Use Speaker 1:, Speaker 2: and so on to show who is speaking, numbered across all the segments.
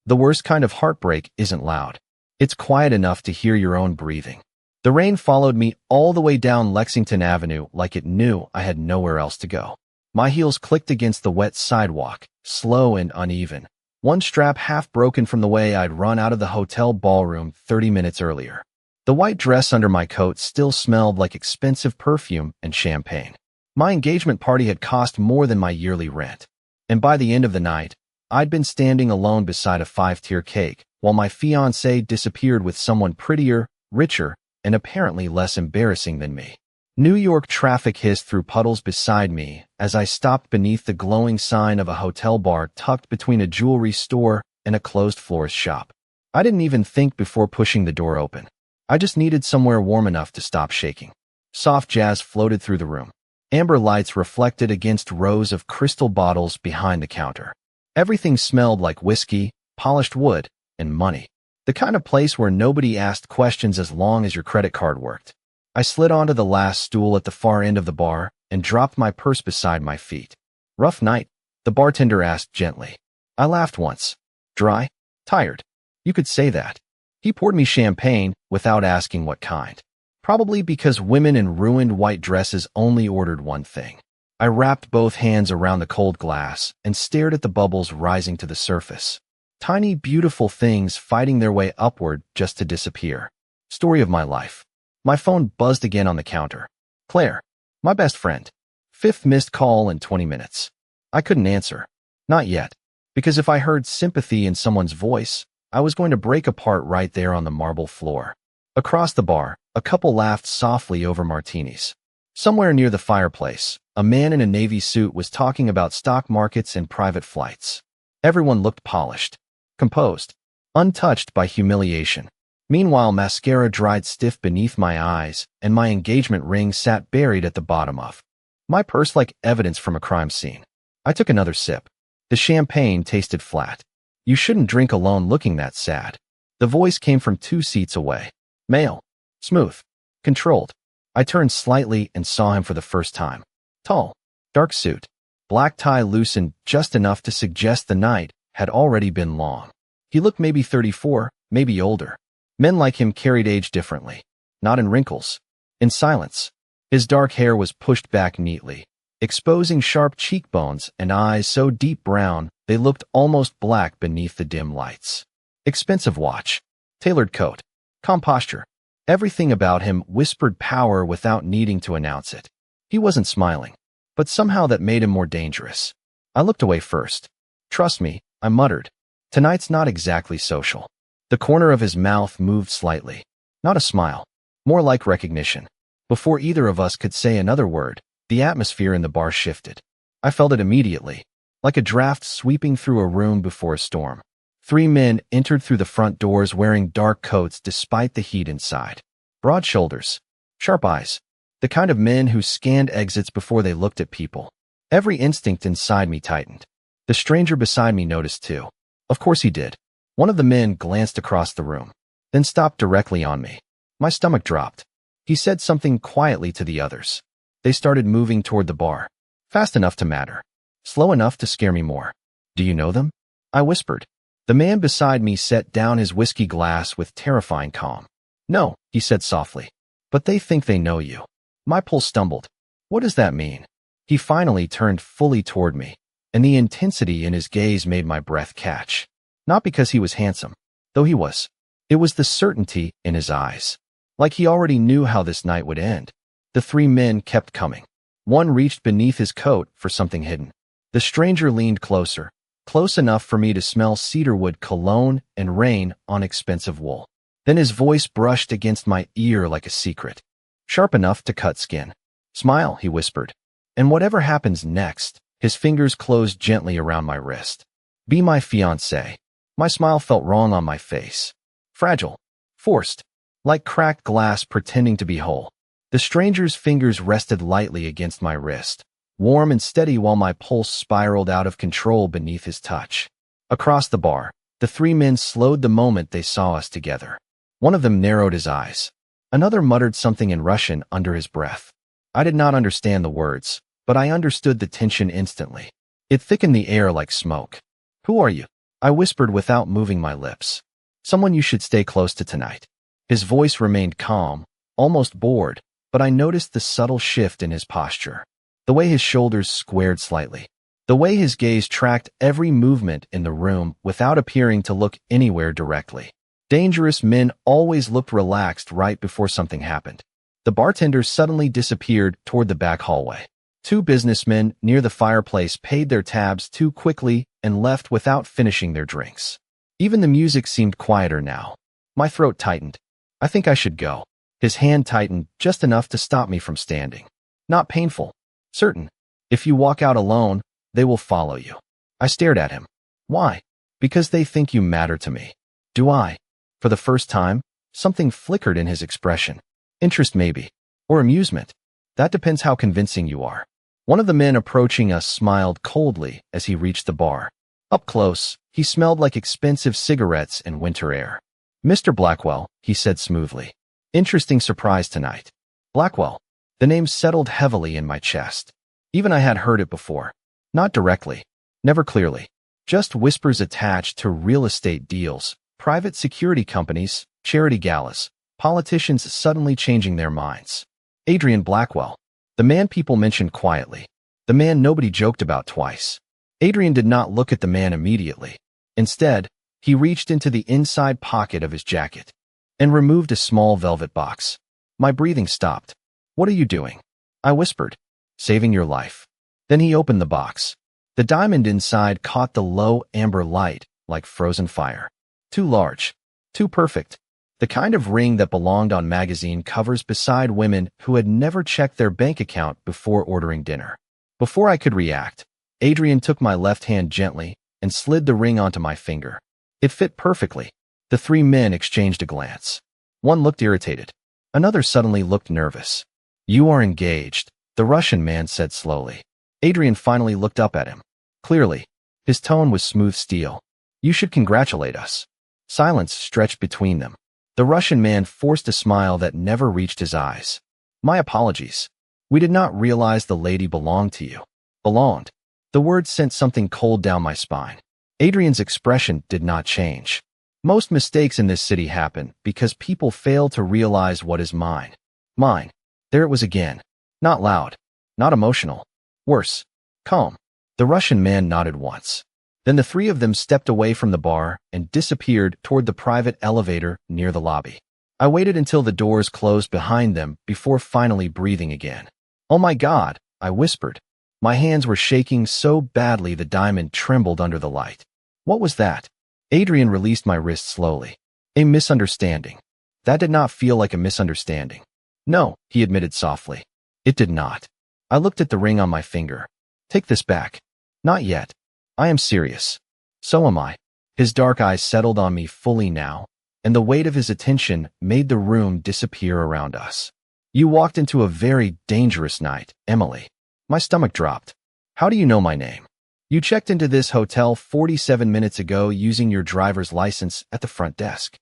Speaker 1: The worst kind of heartbreak isn't loud. It's quiet enough to hear your own breathing. The rain followed me all the way down Lexington Avenue like it knew I had nowhere else to go. My heels clicked against the wet sidewalk, slow and uneven, one strap half broken from the way I'd run out of the hotel ballroom 30 minutes earlier. The white dress under my coat still smelled like expensive perfume and champagne. My engagement party had cost more than my yearly rent. And by the end of the night, I'd been standing alone beside a 5-tier cake, while my fiancé disappeared with someone prettier, richer, and apparently less embarrassing than me. New York traffic hissed through puddles beside me as I stopped beneath the glowing sign of a hotel bar tucked between a jewelry store and a closed florist shop. I didn't even think before pushing the door open. I just needed somewhere warm enough to stop shaking. Soft jazz floated through the room. Amber lights reflected against rows of crystal bottles behind the counter. Everything smelled like whiskey, polished wood, and money. The kind of place where nobody asked questions as long as your credit card worked. I slid onto the last stool at the far end of the bar and dropped my purse beside my feet. "Rough night?" the bartender asked gently. I laughed once. "Dry? Tired? You could say that." He poured me champagne without asking what kind. Probably because women in ruined white dresses only ordered one thing. I wrapped both hands around the cold glass and stared at the bubbles rising to the surface. Tiny, beautiful things fighting their way upward just to disappear. Story of my life. My phone buzzed again on the counter. Claire, my best friend. 5th missed call in 20 minutes. I couldn't answer. Not yet. Because if I heard sympathy in someone's voice, I was going to break apart right there on the marble floor. Across the bar, a couple laughed softly over martinis. Somewhere near the fireplace, a man in a navy suit was talking about stock markets and private flights. Everyone looked polished, composed, untouched by humiliation. Meanwhile, mascara dried stiff beneath my eyes, and my engagement ring sat buried at the bottom of my purse like evidence from a crime scene. I took another sip. The champagne tasted flat. "You shouldn't drink alone looking that sad." The voice came from 2 seats away. Male. Smooth. Controlled. I turned slightly and saw him for the first time. Tall. Dark suit. Black tie loosened just enough to suggest the night had already been long. He looked maybe 34, maybe older. Men like him carried age differently. Not in wrinkles. In silence. His dark hair was pushed back neatly, exposing sharp cheekbones and eyes so deep brown they looked almost black beneath the dim lights. Expensive watch. Tailored coat. Calm posture. Everything about him whispered power without needing to announce it. He wasn't smiling, but somehow that made him more dangerous. I looked away first. "Trust me," I muttered. "Tonight's not exactly social." The corner of his mouth moved slightly. Not a smile. More like recognition. Before either of us could say another word, the atmosphere in the bar shifted. I felt it immediately, like a draft sweeping through a room before a storm. 3 men entered through the front doors wearing dark coats despite the heat inside. Broad shoulders. Sharp eyes. The kind of men who scanned exits before they looked at people. Every instinct inside me tightened. The stranger beside me noticed too. Of course he did. One of the men glanced across the room, then stopped directly on me. My stomach dropped. He said something quietly to the others. They started moving toward the bar. Fast enough to matter. Slow enough to scare me more. "Do you know them?" I whispered. The man beside me set down his whiskey glass with terrifying calm. "No," he said softly. "But they think they know you." My pulse stumbled. What does that mean? He finally turned fully toward me, and the intensity in his gaze made my breath catch. Not because he was handsome, though he was. It was the certainty in his eyes. Like he already knew how this night would end. The 3 men kept coming. One reached beneath his coat for something hidden. The stranger leaned closer, close enough for me to smell cedarwood cologne and rain on expensive wool. Then his voice brushed against my ear like a secret. Sharp enough to cut skin. "Smile," he whispered. "And whatever happens next," his fingers closed gently around my wrist. "Be my fiancé." My smile felt wrong on my face. Fragile. Forced. Like cracked glass pretending to be whole. The stranger's fingers rested lightly against my wrist, warm and steady while my pulse spiraled out of control beneath his touch. Across the bar, the 3 men slowed the moment they saw us together. One of them narrowed his eyes. Another muttered something in Russian under his breath. I did not understand the words, but I understood the tension instantly. It thickened the air like smoke. "Who are you?" I whispered without moving my lips. Someone you should stay close to tonight. His voice remained calm, almost bored, but I noticed the subtle shift in his posture. The way his shoulders squared slightly. The way his gaze tracked every movement in the room without appearing to look anywhere directly. Dangerous men always looked relaxed right before something happened. The bartender suddenly disappeared toward the back hallway. Two businessmen near the fireplace paid their tabs too quickly and left without finishing their drinks. Even the music seemed quieter now. My throat tightened. I think I should go. His hand tightened just enough to stop me from standing. Not painful. Certain. If you walk out alone, they will follow you. I stared at him. Why? Because they think you matter to me. Do I? For the first time, something flickered in his expression. Interest maybe. Or amusement. That depends how convincing you are. One of the men approaching us smiled coldly as he reached the bar. Up close, he smelled like expensive cigarettes and winter air. Mr. Blackwell, he said smoothly. Interesting surprise tonight. Blackwell. The name settled heavily in my chest. Even I had heard it before. Not directly. Never clearly. Just whispers attached to real estate deals, private security companies, charity galas, politicians suddenly changing their minds. Adrian Blackwell. The man people mentioned quietly. The man nobody joked about twice. Adrian did not look at the man immediately. Instead, he reached into the inside pocket of his jacket and removed a small velvet box. My breathing stopped. What are you doing? I whispered. Saving your life. Then he opened the box. The diamond inside caught the low amber light like frozen fire. Too large. Too perfect. The kind of ring that belonged on magazine covers beside women who had never checked their bank account before ordering dinner. Before I could react, Adrian took my left hand gently and slid the ring onto my finger. It fit perfectly. The three men exchanged a glance. One looked irritated. Another suddenly looked nervous. You are engaged, the Russian man said slowly. Adrian finally looked up at him. Clearly, his tone was smooth steel. You should congratulate us. Silence stretched between them. The Russian man forced a smile that never reached his eyes. My apologies. We did not realize the lady belonged to you. Belonged. The word sent something cold down my spine. Adrian's expression did not change. Most mistakes in this city happen because people fail to realize what is mine. Mine. There it was again. Not loud. Not emotional. Worse. Calm. The Russian man nodded once. Then the three of them stepped away from the bar and disappeared toward the private elevator near the lobby. I waited until the doors closed behind them before finally breathing again. Oh my God, I whispered. My hands were shaking so badly the diamond trembled under the light. What was that? Adrian released my wrist slowly. A misunderstanding. That did not feel like a misunderstanding. No, he admitted softly. It did not. I looked at the ring on my finger. Take this back. Not yet. I am serious. So am I. His dark eyes settled on me fully now, and the weight of his attention made the room disappear around us. You walked into a very dangerous night, Emily. My stomach dropped. How do you know my name? You checked into this hotel 47 minutes ago using your driver's license at the front desk.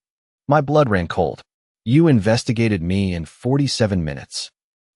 Speaker 1: My blood ran cold. You investigated me in 47 minutes.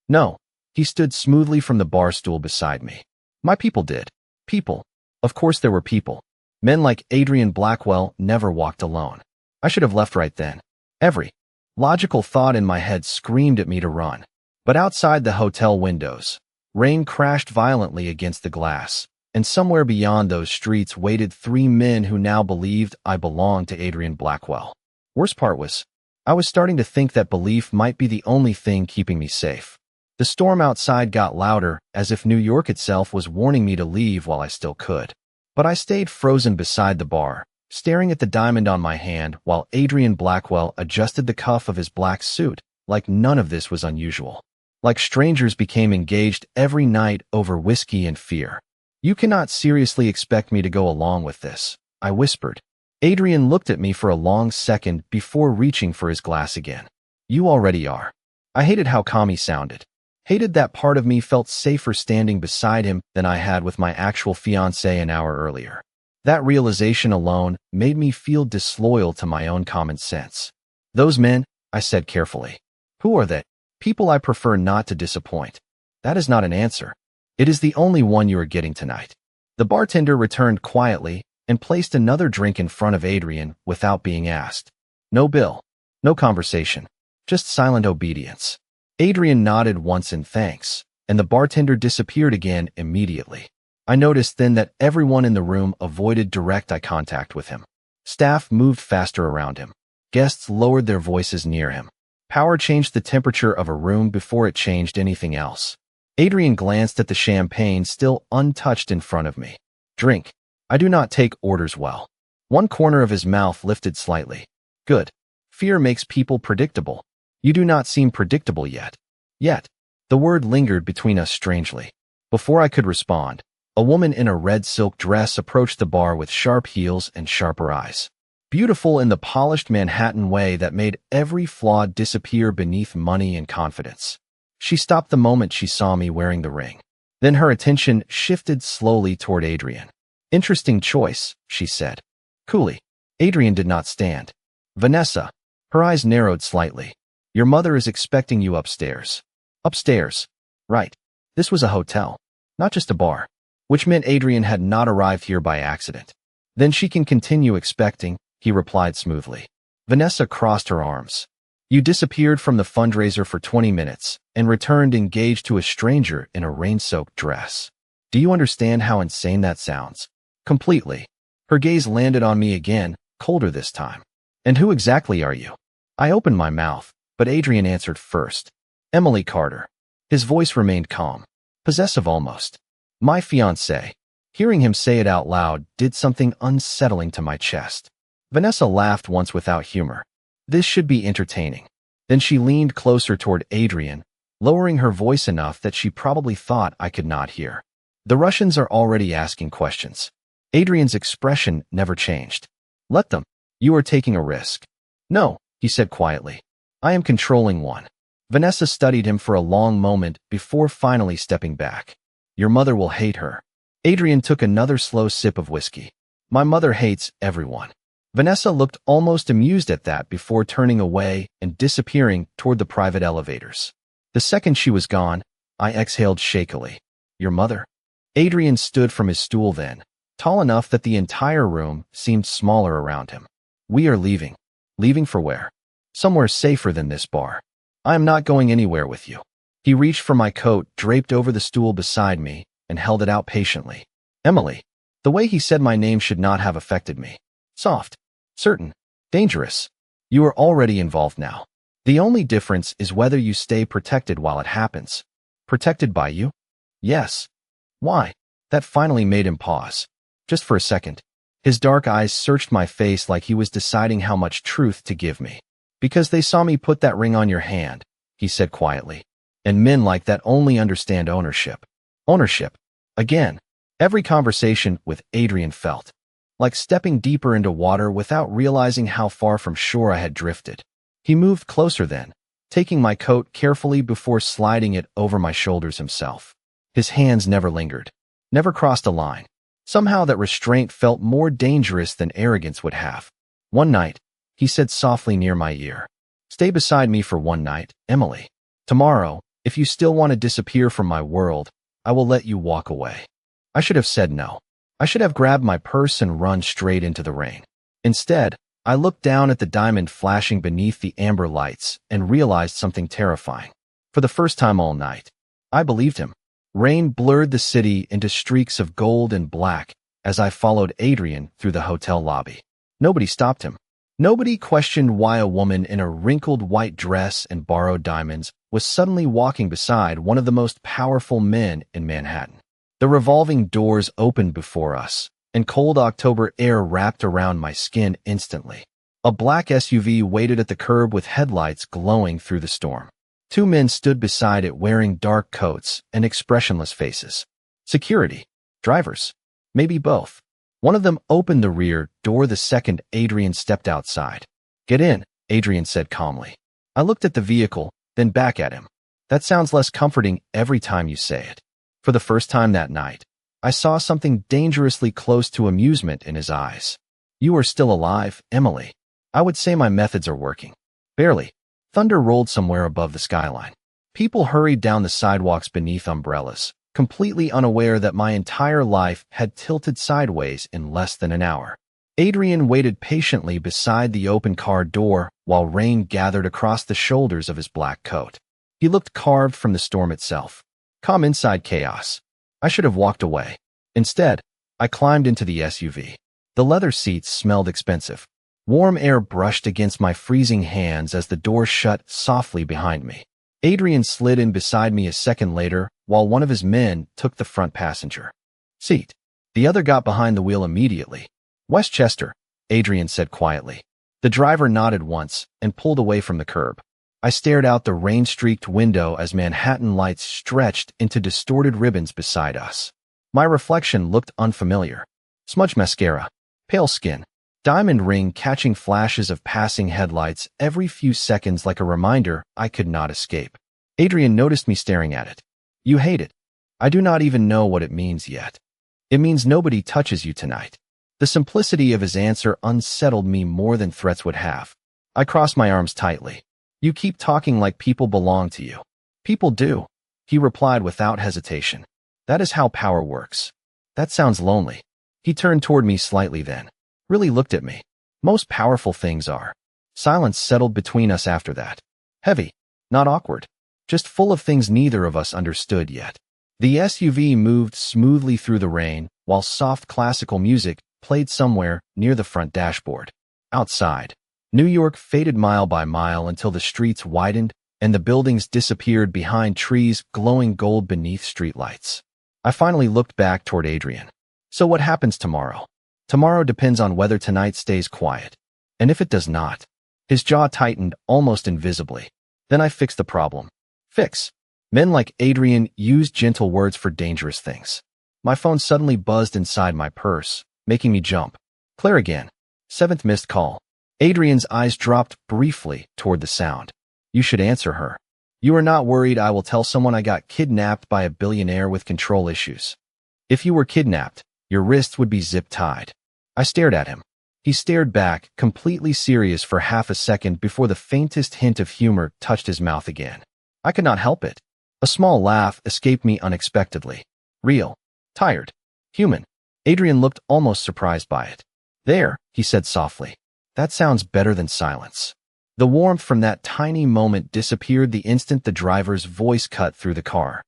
Speaker 1: No. He stood smoothly from the bar stool beside me. My people did. People. Of course there were people. Men like Adrian Blackwell never walked alone. I should have left right then. Every logical thought in my head screamed at me to run. But outside the hotel windows, rain crashed violently against the glass, and somewhere beyond those streets waited three men who now believed I belonged to Adrian Blackwell. Worst part was, I was starting to think that belief might be the only thing keeping me safe. The storm outside got louder, as if New York itself was warning me to leave while I still could. But I stayed frozen beside the bar, staring at the diamond on my hand while Adrian Blackwell adjusted the cuff of his black suit, like none of this was unusual. Like strangers became engaged every night over whiskey and fear. You cannot seriously expect me to go along with this, I whispered. Adrian looked at me for a long second before reaching for his glass again. You already are. I hated how calm he sounded. Hated that part of me felt safer standing beside him than I had with my actual fiancé an hour earlier. That realization alone made me feel disloyal to my own common sense. Those men, I said carefully. Who are they? People I prefer not to disappoint. That is not an answer. It is the only one you are getting tonight. The bartender returned quietly, and placed another drink in front of Adrian without being asked. No bill. No conversation. Just silent obedience. Adrian nodded once in thanks, and the bartender disappeared again immediately. I noticed then that everyone in the room avoided direct eye contact with him. Staff moved faster around him. Guests lowered their voices near him. Power changed the temperature of a room before it changed anything else. Adrian glanced at the champagne still untouched in front of me. Drink. I do not take orders well. One corner of his mouth lifted slightly. Good. Fear makes people predictable. You do not seem predictable yet. Yet. The word lingered between us strangely. Before I could respond, a woman in a red silk dress approached the bar with sharp heels and sharper eyes. Beautiful in the polished Manhattan way that made every flaw disappear beneath money and confidence. She stopped the moment she saw me wearing the ring. Then her attention shifted slowly toward Adrian. Interesting choice, she said. Coolly. Adrian did not stand. Vanessa. Her eyes narrowed slightly. Your mother is expecting you upstairs. Upstairs. Right. This was a hotel, not just a bar, which meant Adrian had not arrived here by accident. Then she can continue expecting, he replied smoothly. Vanessa crossed her arms. You disappeared from the fundraiser for 20 minutes and returned engaged to a stranger in a rain-soaked dress. Do you understand how insane that sounds? Completely. Her gaze landed on me again, colder this time. And who exactly are you? I opened my mouth, but Adrian answered first. Emily Carter. His voice remained calm, possessive almost. My fiancé. Hearing him say it out loud did something unsettling to my chest. Vanessa laughed once without humor. This should be entertaining. Then she leaned closer toward Adrian, lowering her voice enough that she probably thought I could not hear. The Russians are already asking questions. Adrian's expression never changed. Let them. You are taking a risk. No, he said quietly. I am controlling one. Vanessa studied him for a long moment before finally stepping back. Your mother will hate her. Adrian took another slow sip of whiskey. My mother hates everyone. Vanessa looked almost amused at that before turning away and disappearing toward the private elevators. The second she was gone, I exhaled shakily. Your mother? Adrian stood from his stool then, tall enough that the entire room seemed smaller around him. We are leaving. Leaving for where? Somewhere safer than this bar. I am not going anywhere with you. He reached for my coat draped over the stool beside me and held it out patiently. Emily. The way he said my name should not have affected me. Soft. Certain. Dangerous. You are already involved now. The only difference is whether you stay protected while it happens. Protected by you? Yes. Why? That finally made him pause. Just for a second. His dark eyes searched my face like he was deciding how much truth to give me. Because they saw me put that ring on your hand, he said quietly. And men like that only understand ownership. Ownership. Again. Every conversation with Adrian felt like stepping deeper into water without realizing how far from shore I had drifted. He moved closer then, taking my coat carefully before sliding it over my shoulders himself. His hands never lingered, never crossed a line. Somehow that restraint felt more dangerous than arrogance would have. One night, he said softly near my ear, stay beside me for one night, Emily. Tomorrow, if you still want to disappear from my world, I will let you walk away. I should have said no. I should have grabbed my purse and run straight into the rain. Instead, I looked down at the diamond flashing beneath the amber lights and realized something terrifying. For the first time all night, I believed him. Rain blurred the city into streaks of gold and black as I followed Adrian through the hotel lobby. Nobody stopped him. Nobody questioned why a woman in a wrinkled white dress and borrowed diamonds was suddenly walking beside one of the most powerful men in Manhattan. The revolving doors opened before us, and cold October air wrapped around my skin instantly. A black SUV waited at the curb with headlights glowing through the storm. Two men stood beside it wearing dark coats and expressionless faces. Security. Drivers. Maybe both. One of them opened the rear door the second Adrian stepped outside. Get in, Adrian said calmly. I looked at the vehicle, then back at him. That sounds less comforting every time you say it. For the first time that night, I saw something dangerously close to amusement in his eyes. You are still alive, Emily. I would say my methods are working. Barely. Thunder rolled somewhere above the skyline. People hurried down the sidewalks beneath umbrellas, completely unaware that my entire life had tilted sideways in less than an hour. Adrian waited patiently beside the open car door while rain gathered across the shoulders of his black coat. He looked carved from the storm itself, calm inside chaos. I should have walked away. Instead, I climbed into the SUV. The leather seats smelled expensive. Warm air brushed against my freezing hands as the door shut softly behind me. Adrian slid in beside me a second later while one of his men took the front passenger seat. The other got behind the wheel immediately. "Westchester," Adrian said quietly. The driver nodded once and pulled away from the curb. I stared out the rain-streaked window as Manhattan lights stretched into distorted ribbons beside us. My reflection looked unfamiliar. Smudged mascara, pale skin, diamond ring catching flashes of passing headlights every few seconds like a reminder I could not escape. Adrian noticed me staring at it. "You hate it." "I do not even know what it means yet." "It means nobody touches you tonight." The simplicity of his answer unsettled me more than threats would have. I crossed my arms tightly. "You keep talking like people belong to you." "People do," he replied without hesitation. "That is how power works." "That sounds lonely." He turned toward me slightly then, really looked at me. "Most powerful things are." Silence settled between us after that. Heavy, not awkward, just full of things neither of us understood yet. The SUV moved smoothly through the rain while soft classical music played somewhere near the front dashboard. Outside, New York faded mile by mile until the streets widened and the buildings disappeared behind trees glowing gold beneath streetlights. I finally looked back toward Adrian. "So what happens tomorrow?" "Tomorrow depends on whether tonight stays quiet. And if it does not." His jaw tightened almost invisibly. "Then I fix the problem." Fix. Men like Adrian use gentle words for dangerous things. My phone suddenly buzzed inside my purse, making me jump. Claire again. 7th missed call. Adrian's eyes dropped briefly toward the sound. "You should answer her." "You are not worried I will tell someone I got kidnapped by a billionaire with control issues." "If you were kidnapped, your wrists would be zip-tied." I stared at him. He stared back, completely serious for half a second before the faintest hint of humor touched his mouth again. I could not help it. A small laugh escaped me unexpectedly. Real. Tired. Human. Adrian looked almost surprised by it. "There," he said softly. "That sounds better than silence." The warmth from that tiny moment disappeared the instant the driver's voice cut through the car.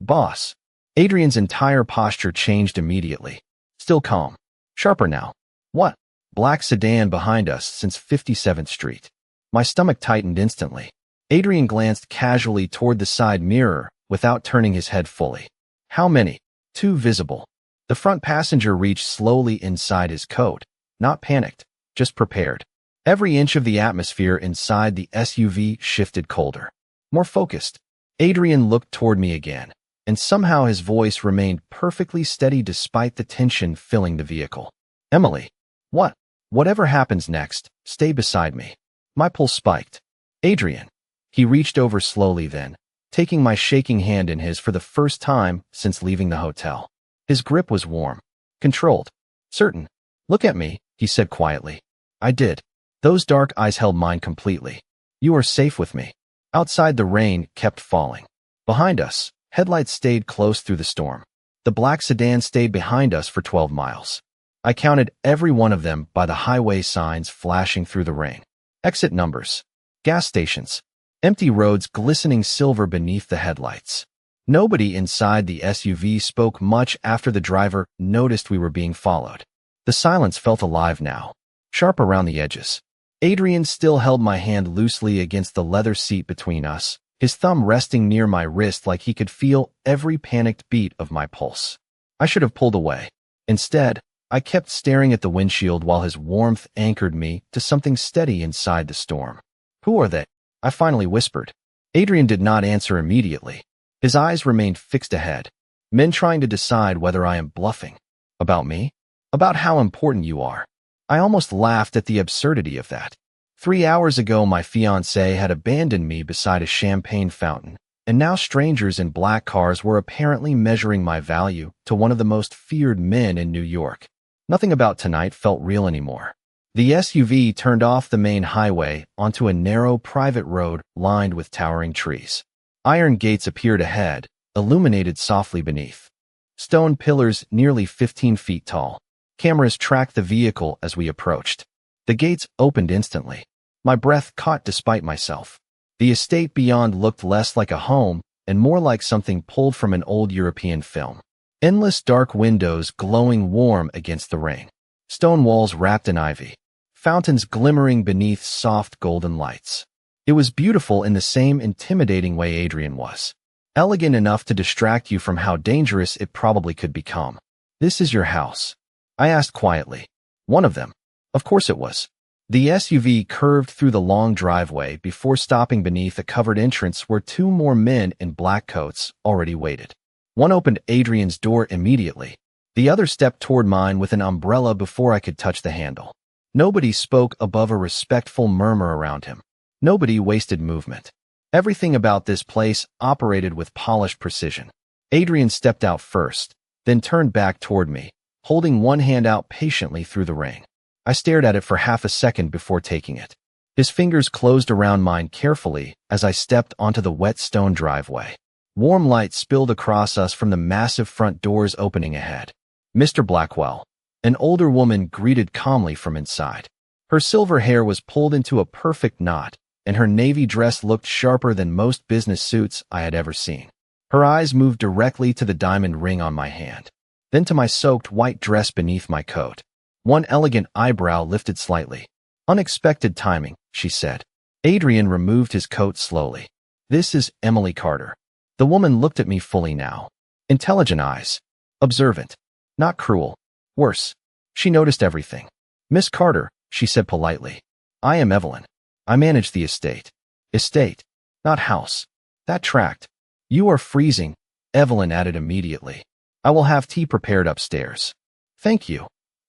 Speaker 1: "Boss." Adrian's entire posture changed immediately. Still calm. Sharper now. "What?" "Black sedan behind us since 57th Street. My stomach tightened instantly. Adrian glanced casually toward the side mirror without turning his head fully. "How many?" "Two visible." The front passenger reached slowly inside his coat, not panicked, just prepared. Every inch of the atmosphere inside the SUV shifted colder, more focused. Adrian looked toward me again, and somehow his voice remained perfectly steady despite the tension filling the vehicle. "Emily." "What?" "Whatever happens next, stay beside me." My pulse spiked. "Adrian." He reached over slowly then, taking my shaking hand in his for the first time since leaving the hotel. His grip was warm, controlled, certain. "Look at me," he said quietly. I did. Those dark eyes held mine completely. "You are safe with me." Outside, the rain kept falling. Behind us, headlights stayed close through the storm. The black sedan stayed behind us for 12 miles. I counted every one of them by the highway signs flashing through the rain. Exit numbers. Gas stations. Empty roads glistening silver beneath the headlights. Nobody inside the SUV spoke much after the driver noticed we were being followed. The silence felt alive now, sharp around the edges. Adrian still held my hand loosely against the leather seat between us, his thumb resting near my wrist like he could feel every panicked beat of my pulse. I should have pulled away. Instead, I kept staring at the windshield while his warmth anchored me to something steady inside the storm. "Who are they?" I finally whispered. Adrian did not answer immediately. His eyes remained fixed ahead. "Men trying to decide whether I am bluffing." "About me?" "About how important you are." I almost laughed at the absurdity of that. 3 hours ago, my fiancé had abandoned me beside a champagne fountain, and now strangers in black cars were apparently measuring my value to one of the most feared men in New York. Nothing about tonight felt real anymore. The SUV turned off the main highway onto a narrow private road lined with towering trees. Iron gates appeared ahead, illuminated softly beneath. Stone pillars nearly 15 feet tall. Cameras tracked the vehicle as we approached. The gates opened instantly. My breath caught despite myself. The estate beyond looked less like a home and more like something pulled from an old European film. Endless dark windows glowing warm against the rain. Stone walls wrapped in ivy. Fountains glimmering beneath soft golden lights. It was beautiful in the same intimidating way Adrian was. Elegant enough to distract you from how dangerous it probably could become. "This is your house?" I asked quietly. "One of them." Of course it was. The SUV curved through the long driveway before stopping beneath a covered entrance where two more men in black coats already waited. One opened Adrian's door immediately. The other stepped toward mine with an umbrella before I could touch the handle. Nobody spoke above a respectful murmur around him. Nobody wasted movement. Everything about this place operated with polished precision. Adrian stepped out first, then turned back toward me, holding one hand out patiently through the rain. I stared at it for half a second before taking it. His fingers closed around mine carefully as I stepped onto the wet stone driveway. Warm light spilled across us from the massive front doors opening ahead. "Mr. Blackwell." An older woman greeted calmly from inside. Her silver hair was pulled into a perfect knot, and her navy dress looked sharper than most business suits I had ever seen. Her eyes moved directly to the diamond ring on my hand, then to my soaked white dress beneath my coat. One elegant eyebrow lifted slightly. "Unexpected timing," she said. Adrian removed his coat slowly. "This is Emily Carter." The woman looked at me fully now. Intelligent eyes. Observant. Not cruel. Worse. She noticed everything. "Miss Carter," she said politely. "I am Evelyn. I manage the estate." "Estate. Not house." That tracked. "You are freezing," Evelyn added immediately. "I will have tea prepared upstairs." "Thank you,"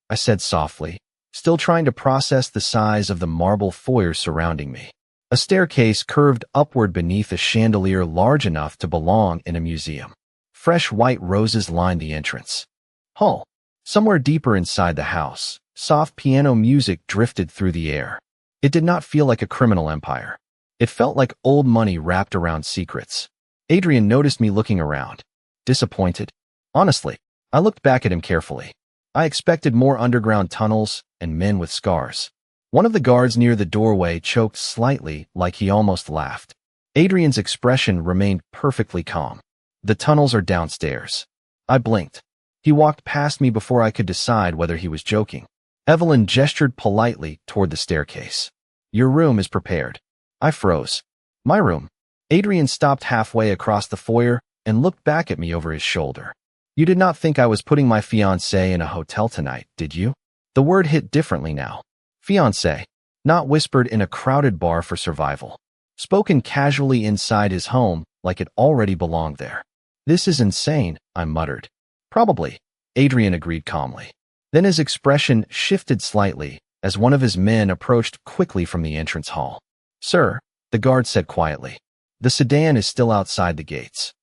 Speaker 1: I said softly, still trying to process the size of the marble foyer surrounding me. A staircase curved upward beneath a chandelier large enough to belong in a museum. Fresh white roses lined the entrance. Hull. Somewhere deeper inside the house, soft piano music drifted through the air. It did not feel like a criminal empire. It felt like old money wrapped around secrets. Adrian noticed me looking around. Disappointed? Honestly, I looked back at him carefully. I expected more underground tunnels and men with scars. One of the guards near the doorway choked slightly, like he almost laughed. Adrian's expression remained perfectly calm. "The tunnels are downstairs." I blinked. He walked past me before I could decide whether he was joking. Evelyn gestured politely toward the staircase. "Your room is prepared." I froze. "My room?" Adrian stopped halfway across the foyer and looked back at me over his shoulder. "You did not think I was putting my fiancé in a hotel tonight, did you?" The word hit differently now. Fiancé, not whispered in a crowded bar for survival. Spoken casually inside his home like it already belonged there. "This is insane," I muttered. "Probably," Adrian agreed calmly. Then his expression shifted slightly as one of his men approached quickly from the entrance hall. "Sir," the guard said quietly, "the sedan is still outside the gates."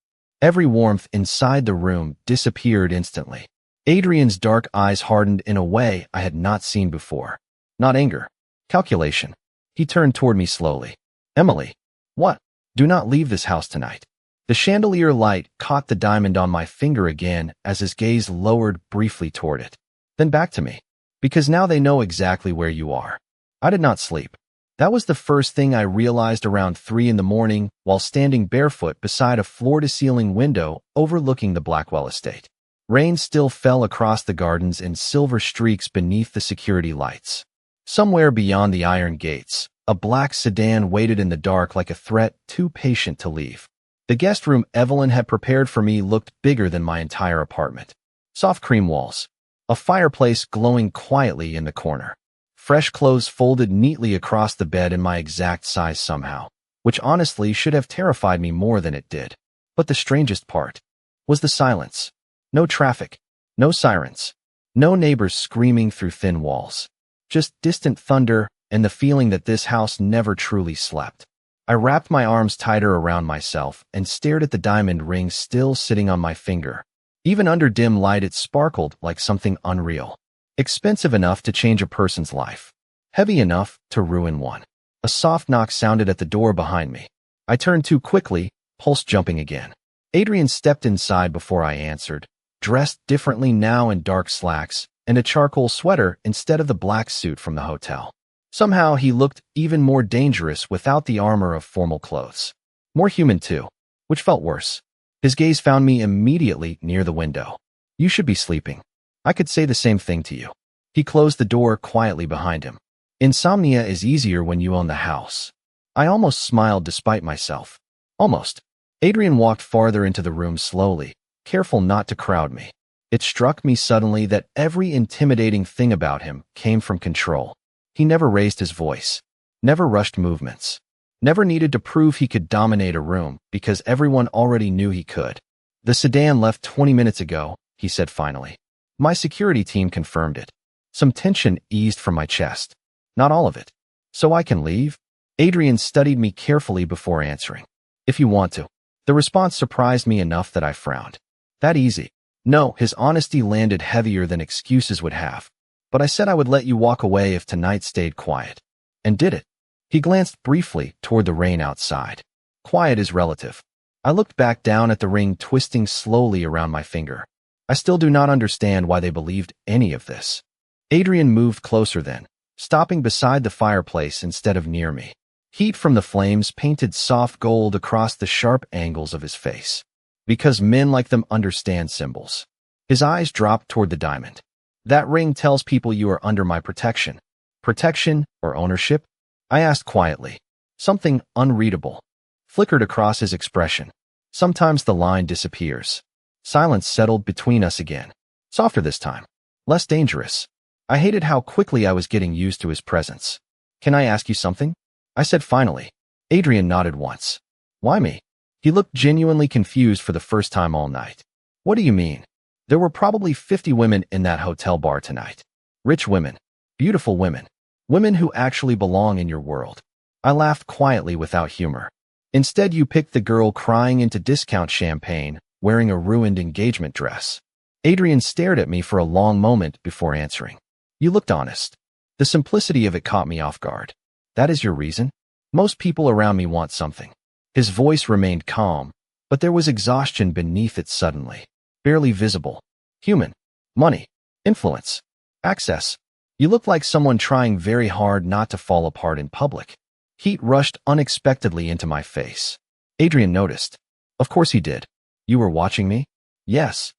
Speaker 1: Every warmth inside the room disappeared instantly. Adrian's dark eyes hardened in a way I had not seen before. Not anger. Calculation. He turned toward me slowly. "Emily." "What?" "Do not leave this house tonight." The chandelier light caught the diamond on my finger again as his gaze lowered briefly toward it. Then back to me. "Because now they know exactly where you are." I did not sleep. That was the first thing I realized around 3 in the morning while standing barefoot beside a floor-to-ceiling window overlooking the Blackwell estate. Rain still fell across the gardens in silver streaks beneath the security lights. Somewhere beyond the iron gates, a black sedan waited in the dark like a threat too patient to leave. The guest room Evelyn had prepared for me looked bigger than my entire apartment. Soft cream walls. A fireplace glowing quietly in the corner. Fresh clothes folded neatly across the bed in my exact size somehow, which honestly should have terrified me more than it did. But the strangest part was the silence. No traffic, no sirens, no neighbors screaming through thin walls. Just distant thunder and the feeling that this house never truly slept. I wrapped my arms tighter around myself and stared at the diamond ring still sitting on my finger. Even under dim light it sparkled like something unreal. Expensive enough to change a person's life. Heavy enough to ruin one. A soft knock sounded at the door behind me. I turned too quickly, pulse jumping again. Adrian stepped inside before I answered, dressed differently now in dark slacks and a charcoal sweater instead of the black suit from the hotel. Somehow he looked even more dangerous without the armor of formal clothes. More human too, which felt worse. His gaze found me immediately near the window. You should be sleeping. I could say the same thing to you. He closed the door quietly behind him. Insomnia is easier when you own the house. I almost smiled despite myself. Almost. Adrian walked farther into the room slowly, careful not to crowd me. It struck me suddenly that every intimidating thing about him came from control. He never raised his voice, never rushed movements, never needed to prove he could dominate a room because everyone already knew he could. The sedan left 20 minutes ago, he said finally. My security team confirmed it. Some tension eased from my chest. Not all of it. So I can leave? Adrian studied me carefully before answering. If you want to. The response surprised me enough that I frowned. That easy. No, his honesty landed heavier than excuses would have. But I said I would let you walk away if tonight stayed quiet. And did it. He glanced briefly toward the rain outside. Quiet is relative. I looked back down at the ring twisting slowly around my finger. I still do not understand why they believed any of this. Adrian moved closer then, stopping beside the fireplace instead of near me. Heat from the flames painted soft gold across the sharp angles of his face. Because men like them understand symbols. His eyes dropped toward the diamond. That ring tells people you are under my protection. Protection or ownership? I asked quietly. Something unreadable flickered across his expression. Sometimes the line disappears. Silence settled between us again. Softer this time. Less dangerous. I hated how quickly I was getting used to his presence. Can I ask you something? I said finally. Adrian nodded once. Why me? He looked genuinely confused for the first time all night. What do you mean? There were probably 50 women in that hotel bar tonight. Rich women. Beautiful women. Women who actually belong in your world. I laughed quietly without humor. Instead, you picked the girl crying into discount champagne, wearing a ruined engagement dress. Adrian stared at me for a long moment before answering. You looked honest. The simplicity of it caught me off guard. That is your reason? Most people around me want something. His voice remained calm, but there was exhaustion beneath it suddenly. Barely visible. Human. Money. Influence. Access. You look like someone trying very hard not to fall apart in public. Heat rushed unexpectedly into my face. Adrian noticed. Of course he did. You were watching me? Yes.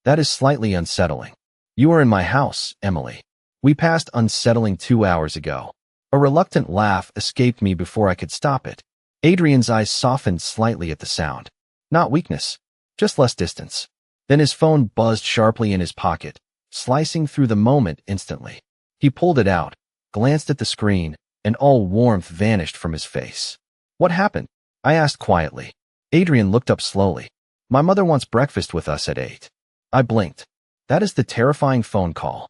Speaker 1: That is slightly unsettling. You are in my house, Emily. We passed unsettling 2 hours ago. A reluctant laugh escaped me before I could stop it. Adrian's eyes softened slightly at the sound. Not weakness. Just less distance. Then his phone buzzed sharply in his pocket, slicing through the moment instantly. He pulled it out, glanced at the screen, and all warmth vanished from his face. What happened? I asked quietly. Adrian looked up slowly. My mother wants breakfast with us at 8. I blinked. That is the terrifying phone call.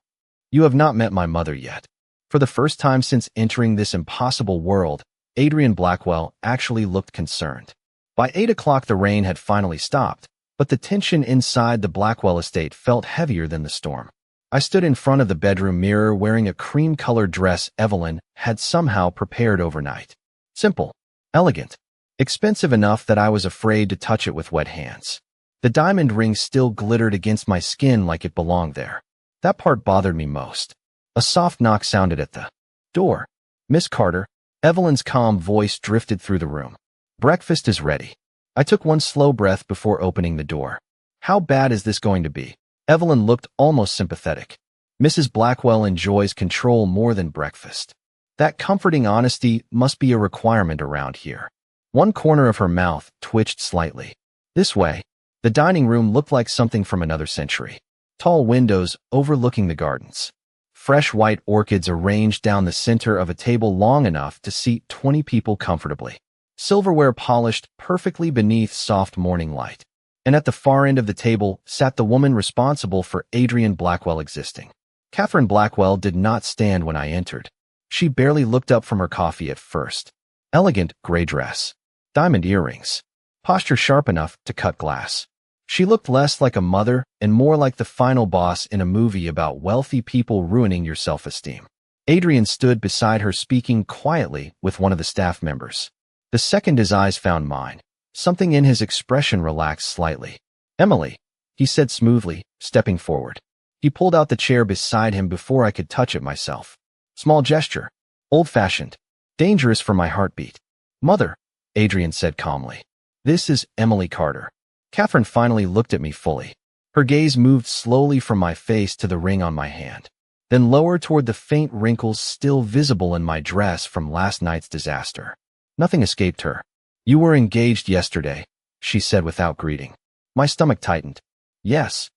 Speaker 1: You have not met my mother yet. For the first time since entering this impossible world, Adrian Blackwell actually looked concerned. By 8 o'clock the rain had finally stopped, but the tension inside the Blackwell estate felt heavier than the storm. I stood in front of the bedroom mirror wearing a cream-colored dress Evelyn had somehow prepared overnight. Simple, elegant, expensive enough that I was afraid to touch it with wet hands. The diamond ring still glittered against my skin like it belonged there. That part bothered me most. A soft knock sounded at the door. Miss Carter, Evelyn's calm voice drifted through the room. Breakfast is ready. I took one slow breath before opening the door. How bad is this going to be? Evelyn looked almost sympathetic. Mrs. Blackwell enjoys control more than breakfast. That comforting honesty must be a requirement around here. One corner of her mouth twitched slightly. This way. The dining room looked like something from another century. Tall windows overlooking the gardens. Fresh white orchids arranged down the center of a table long enough to seat 20 people comfortably. Silverware polished perfectly beneath soft morning light. And at the far end of the table sat the woman responsible for Adrian Blackwell existing. Catherine Blackwell did not stand when I entered. She barely looked up from her coffee at first. Elegant gray dress. Diamond earrings. Posture sharp enough to cut glass. She looked less like a mother and more like the final boss in a movie about wealthy people ruining your self-esteem. Adrian stood beside her speaking quietly with one of the staff members. The second his eyes found mine, Something in his expression relaxed slightly. Emily, he said smoothly, stepping forward. He pulled out the chair beside him before I could touch it myself. Small gesture. Old-fashioned. Dangerous for my heartbeat. Mother, Adrian said calmly. This is Emily Carter. Catherine finally looked at me fully. Her gaze moved slowly from my face to the ring on my hand, then lower toward the faint wrinkles still visible in my dress from last night's disaster. Nothing escaped her. You were engaged yesterday, she said without greeting. My stomach tightened. Yes.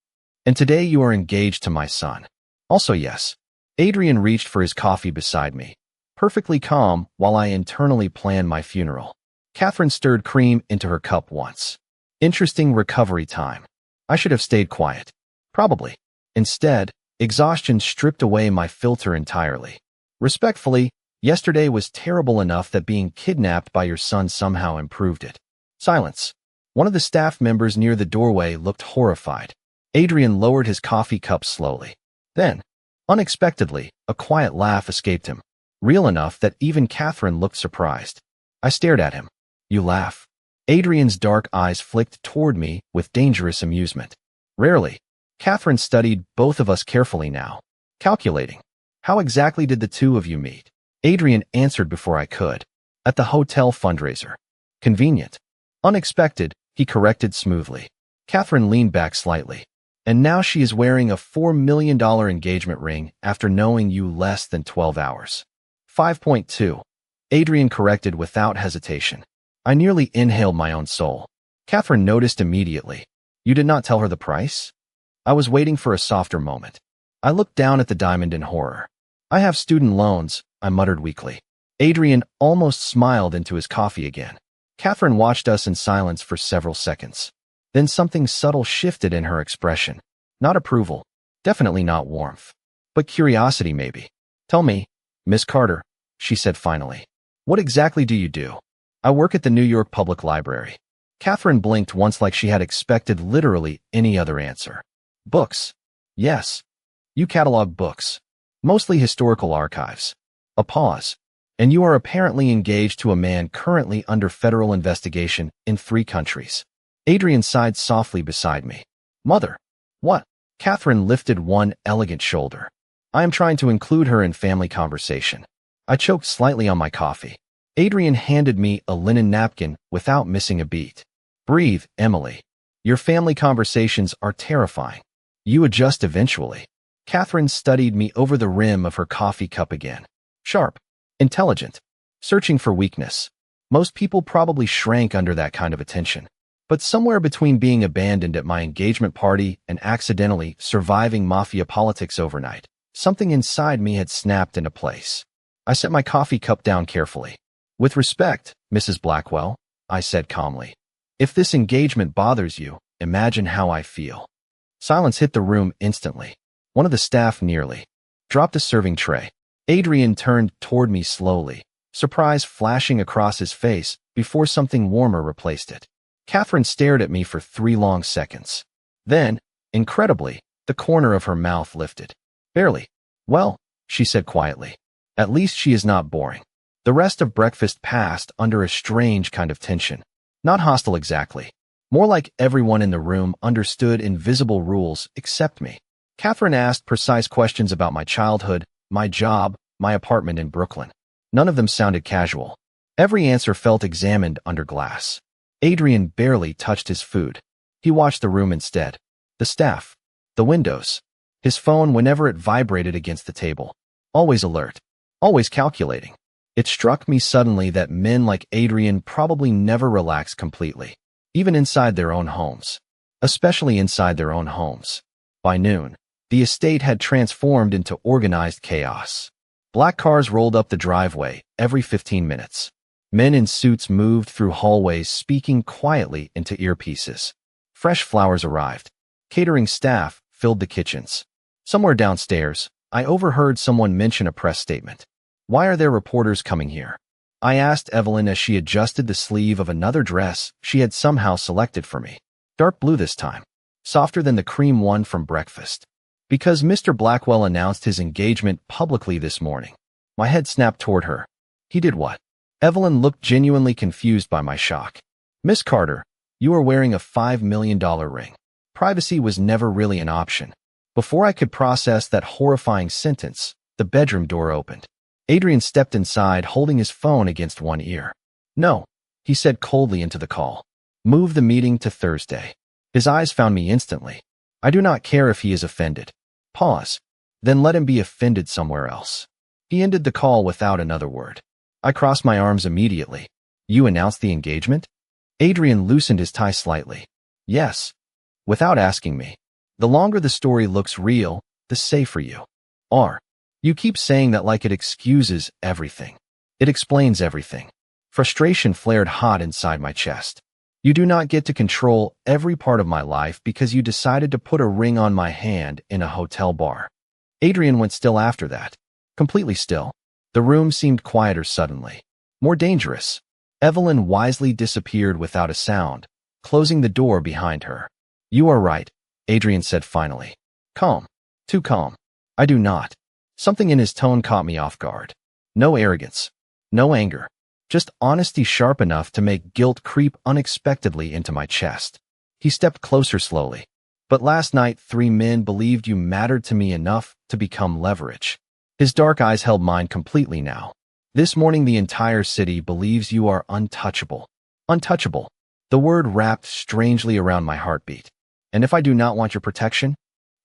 Speaker 1: And today you are engaged to my son. Also yes. Adrian reached for his coffee beside me, perfectly calm while I internally planned my funeral. Catherine stirred cream into her cup once. Interesting recovery time. I should have stayed quiet. Probably. Instead, exhaustion stripped away my filter entirely. Respectfully, yesterday was terrible enough that being kidnapped by your son somehow improved it. Silence. One of the staff members near the doorway looked horrified. Adrian lowered his coffee cup slowly. Then, unexpectedly, a quiet laugh escaped him, real enough that even Catherine looked surprised. I stared at him. You laugh. Adrian's dark eyes flicked toward me with dangerous amusement. Rarely. Catherine studied both of us carefully now, calculating. How exactly did the two of you meet? Adrian answered before I could. At the hotel fundraiser. Convenient. Unexpected, he corrected smoothly. Catherine leaned back slightly. And now she is wearing a $4 million engagement ring after knowing you less than 12 hours. 5.2. Adrian corrected without hesitation. I nearly inhaled my own soul. Catherine noticed immediately. You did not tell her the price? I was waiting for a softer moment. I looked down at the diamond in horror. I have student loans, I muttered weakly. Adrian almost smiled into his coffee again. Catherine watched us in silence for several seconds. Then something subtle shifted in her expression. Not approval. Definitely not warmth. But curiosity maybe. Tell me, Miss Carter, she said finally. What exactly do you do? I work at the New York Public Library. Catherine blinked once like she had expected literally any other answer. Books. Yes. You catalog books. Mostly historical archives. A pause. And you are apparently engaged to a man currently under federal investigation in 3 countries. Adrian sighed softly beside me. Mother. What? Catherine lifted one elegant shoulder. I am trying to include her in family conversation. I choked slightly on my coffee. Adrian handed me a linen napkin without missing a beat. Breathe, Emily. Your family conversations are terrifying. You adjust eventually. Catherine studied me over the rim of her coffee cup again. Sharp. Intelligent. Searching for weakness. Most people probably shrank under that kind of attention. But somewhere between being abandoned at my engagement party and accidentally surviving mafia politics overnight, something inside me had snapped into place. I set my coffee cup down carefully. With respect, Mrs. Blackwell, I said calmly. If this engagement bothers you, imagine how I feel. Silence hit the room instantly. One of the staff nearly dropped a serving tray. Adrian turned toward me slowly, surprise flashing across his face before something warmer replaced it. Catherine stared at me for 3 long seconds. Then, incredibly, the corner of her mouth lifted. Barely. Well, she said quietly. At least she is not boring. The rest of breakfast passed under a strange kind of tension. Not hostile exactly. More like everyone in the room understood invisible rules except me. Catherine asked precise questions about my childhood, my job, my apartment in Brooklyn. None of them sounded casual. Every answer felt examined under glass. Adrian barely touched his food. He watched the room instead. The staff. The windows. His phone whenever it vibrated against the table. Always alert. Always calculating. It struck me suddenly that men like Adrian probably never relax completely, even inside their own homes. Especially inside their own homes. By noon, the estate had transformed into organized chaos. Black cars rolled up the driveway every 15 minutes. Men in suits moved through hallways speaking quietly into earpieces. Fresh flowers arrived. Catering staff filled the kitchens. Somewhere downstairs, I overheard someone mention a press statement. Why are there reporters coming here? I asked Evelyn as she adjusted the sleeve of another dress she had somehow selected for me. Dark blue this time. Softer than the cream one from breakfast. Because Mr. Blackwell announced his engagement publicly this morning. My head snapped toward her. He did what? Evelyn looked genuinely confused by my shock. Miss Carter, you are wearing a $5 million ring. Privacy was never really an option. Before I could process that horrifying sentence, the bedroom door opened. Adrian stepped inside, holding his phone against one ear. No, he said coldly into the call. Move the meeting to Thursday. His eyes found me instantly. I do not care if he is offended. Pause. Then let him be offended somewhere else. He ended the call without another word. I crossed my arms immediately. You announced the engagement? Adrian loosened his tie slightly. Yes. Without asking me. The longer the story looks real, the safer you are. You keep saying that like it excuses everything. It explains everything. Frustration flared hot inside my chest. You do not get to control every part of my life because you decided to put a ring on my hand in a hotel bar. Adrian went still after that. Completely still. The room seemed quieter suddenly. More dangerous. Evelyn wisely disappeared without a sound, closing the door behind her. You are right, Adrian said finally. Calm. Too calm. I do not. Something in his tone caught me off guard. No arrogance. No anger. Just honesty sharp enough to make guilt creep unexpectedly into my chest. He stepped closer slowly. But last night, 3 men believed you mattered to me enough to become leverage. His dark eyes held mine completely now. This morning, the entire city believes you are untouchable. Untouchable. The word wrapped strangely around my heartbeat. And if I do not want your protection?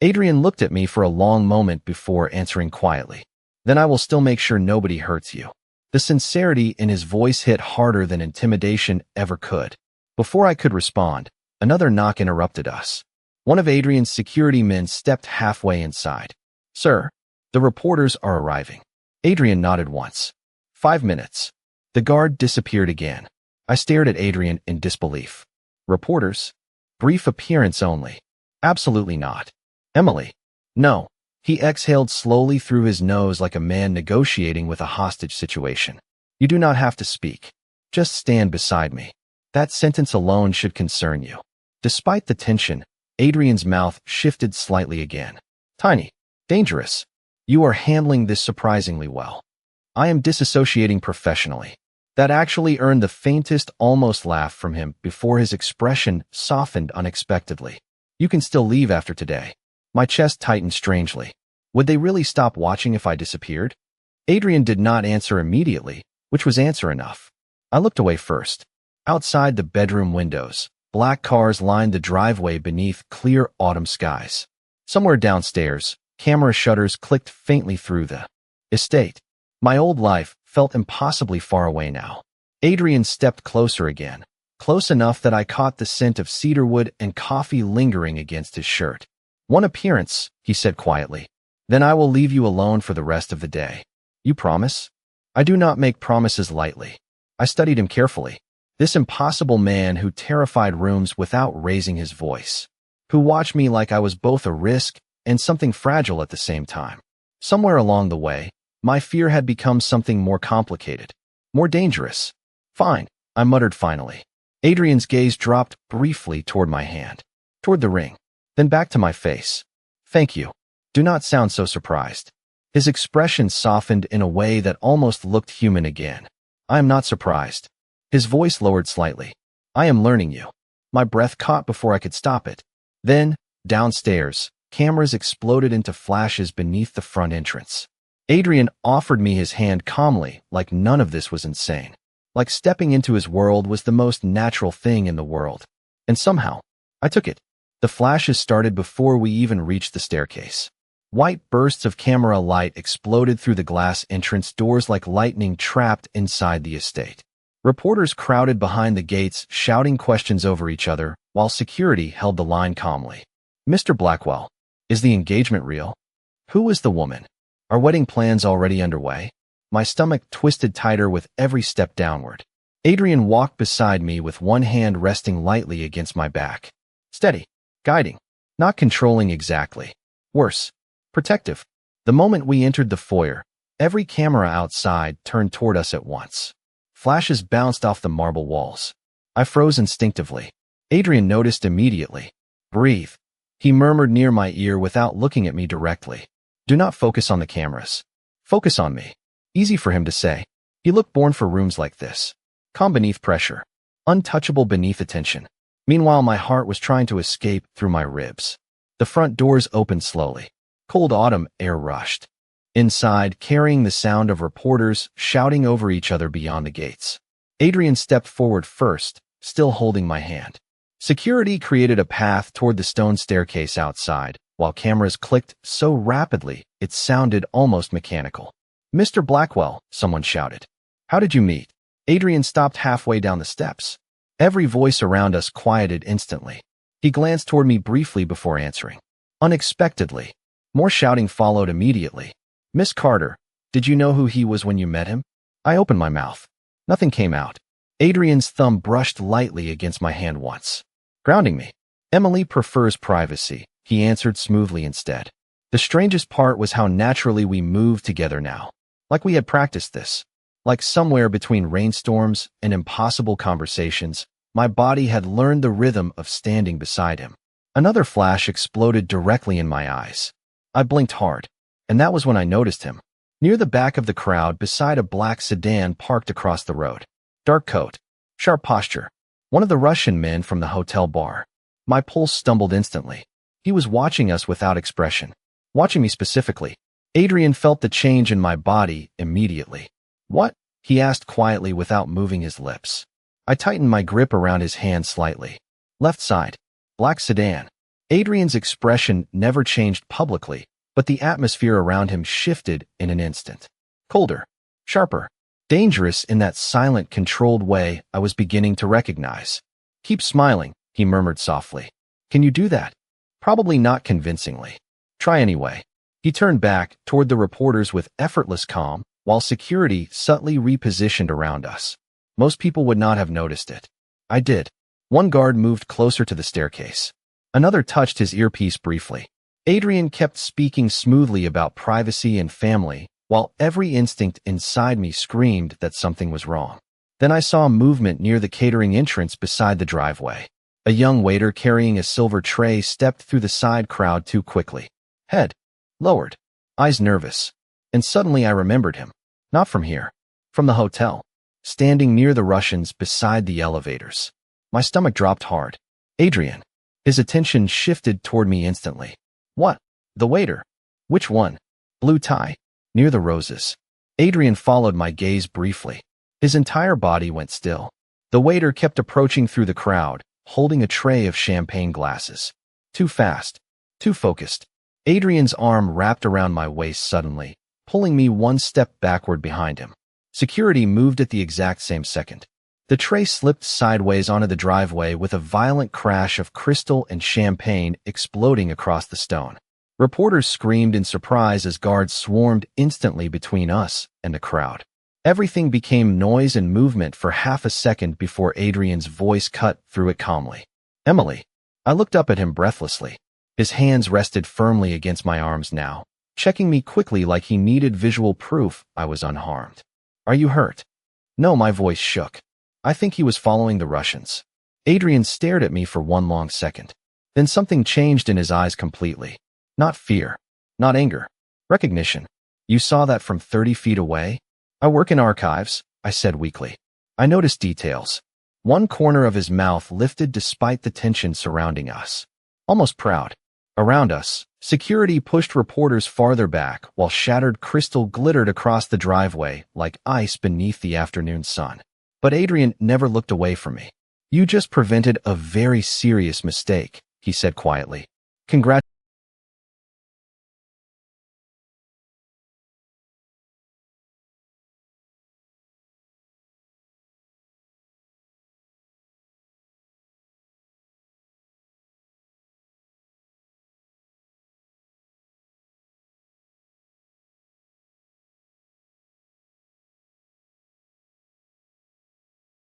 Speaker 1: Adrian looked at me for a long moment before answering quietly. Then I will still make sure nobody hurts you. The sincerity in his voice hit harder than intimidation ever could. Before I could respond, another knock interrupted us. One of Adrian's security men stepped halfway inside. Sir, the reporters are arriving. Adrian nodded once. 5 minutes. The guard disappeared again. I stared at Adrian in disbelief. Reporters? Brief appearance only. Absolutely not. Emily? No. He exhaled slowly through his nose like a man negotiating with a hostage situation. You do not have to speak. Just stand beside me. That sentence alone should concern you. Despite the tension, Adrian's mouth shifted slightly again. Tiny. Dangerous. You are handling this surprisingly well. I am disassociating professionally. That actually earned the faintest almost laugh from him before his expression softened unexpectedly. You can still leave after today. My chest tightened strangely. Would they really stop watching if I disappeared? Adrian did not answer immediately, which was answer enough. I looked away first. Outside the bedroom windows, black cars lined the driveway beneath clear autumn skies. Somewhere downstairs, camera shutters clicked faintly through the estate. My old life felt impossibly far away now. Adrian stepped closer again, close enough that I caught the scent of cedarwood and coffee lingering against his shirt. One appearance, he said quietly. Then I will leave you alone for the rest of the day. You promise? I do not make promises lightly. I studied him carefully. This impossible man who terrified rooms without raising his voice. Who watched me like I was both a risk and something fragile at the same time. Somewhere along the way, my fear had become something more complicated. More dangerous. Fine, I muttered finally. Adrian's gaze dropped briefly toward my hand. Toward the ring. Then back to my face. Thank you. Do not sound so surprised. His expression softened in a way that almost looked human again. I am not surprised. His voice lowered slightly. I am learning you. My breath caught before I could stop it. Then, downstairs, cameras exploded into flashes beneath the front entrance. Adrian offered me his hand calmly, like none of this was insane. Like stepping into his world was the most natural thing in the world. And somehow, I took it. The flashes started before we even reached the staircase. White bursts of camera light exploded through the glass entrance doors like lightning trapped inside the estate. Reporters crowded behind the gates, shouting questions over each other, while security held the line calmly. Mr. Blackwell, is the engagement real? Who was the woman? Are wedding plans already underway? My stomach twisted tighter with every step downward. Adrian walked beside me with one hand resting lightly against my back. Steady. Guiding. Not controlling exactly. Worse. Protective. The moment we entered the foyer, every camera outside turned toward us at once. Flashes bounced off the marble walls. I froze instinctively. Adrian noticed immediately. Breathe. He murmured near my ear without looking at me directly. Do not focus on the cameras. Focus on me. Easy for him to say. He looked born for rooms like this. Calm beneath pressure. untouchable beneath attention. Meanwhile, my heart was trying to escape through my ribs. The front doors opened slowly. Cold autumn air rushed. Inside, carrying the sound of reporters shouting over each other beyond the gates. Adrian stepped forward first, still holding my hand. Security created a path toward the stone staircase outside, while cameras clicked so rapidly it sounded almost mechanical. "Mr. Blackwell," someone shouted. "How did you meet?" Adrian stopped halfway down the steps. Every voice around us quieted instantly. He glanced toward me briefly before answering. Unexpectedly, more shouting followed immediately. "Miss Carter, did you know who he was when you met him?" I opened my mouth. Nothing came out. Adrian's thumb brushed lightly against my hand once, grounding me. "Emily prefers privacy," he answered smoothly instead. The strangest part was how naturally we moved together now. Like we had practiced this. Like somewhere between rainstorms and impossible conversations, my body had learned the rhythm of standing beside him. Another flash exploded directly in my eyes. I blinked hard, and that was when I noticed him. Near the back of the crowd beside a black sedan parked across the road. Dark coat, sharp posture. One of the Russian men from the hotel bar. My pulse stumbled instantly. He was watching us without expression. Watching me specifically. Adrian felt the change in my body immediately. "What?" he asked quietly without moving his lips. I tightened my grip around his hand slightly. Left side. Black sedan. Adrian's expression never changed publicly, but the atmosphere around him shifted in an instant. Colder. Sharper. Dangerous in that silent, controlled way I was beginning to recognize. "Keep smiling," he murmured softly. "Can you do that?" Probably not convincingly. "Try anyway." He turned back toward the reporters with effortless calm, while security subtly repositioned around us. Most people would not have noticed it. I did. One guard moved closer to the staircase. Another touched his earpiece briefly. Adrian kept speaking smoothly about privacy and family, while every instinct inside me screamed that something was wrong. Then I saw movement near the catering entrance beside the driveway. A young waiter carrying a silver tray stepped through the side crowd too quickly. Head lowered, eyes nervous. And suddenly I remembered him. Not from here. From the hotel. Standing near the Russians beside the elevators. My stomach dropped hard. Adrian. His attention shifted toward me instantly. "What?" "The waiter." "Which one?" "Blue tie. Near the roses." Adrian followed my gaze briefly. His entire body went still. The waiter kept approaching through the crowd, holding a tray of champagne glasses. Too fast. Too focused. Adrian's arm wrapped around my waist suddenly, pulling me one step backward behind him. Security moved at the exact same second. The tray slipped sideways onto the driveway with a violent crash of crystal and champagne exploding across the stone. Reporters screamed in surprise as guards swarmed instantly between us and the crowd. Everything became noise and movement for half a second before Adrian's voice cut through it calmly. "Emily." I looked up at him breathlessly. His hands rested firmly against my arms now, checking me quickly like he needed visual proof I was unharmed. "Are you hurt?" "No," my voice shook. "I think he was following the Russians." Adrian stared at me for one long second. Then something changed in his eyes completely. Not fear. Not anger. Recognition. "You saw that from 30 feet away?" "I work in archives," I said weakly. I noticed details. One corner of his mouth lifted despite the tension surrounding us. Almost proud. Around us, security pushed reporters farther back while shattered crystal glittered across the driveway like ice beneath the afternoon sun. But Adrian never looked away from me. "You just prevented a very serious mistake," he said quietly. "Congratulations."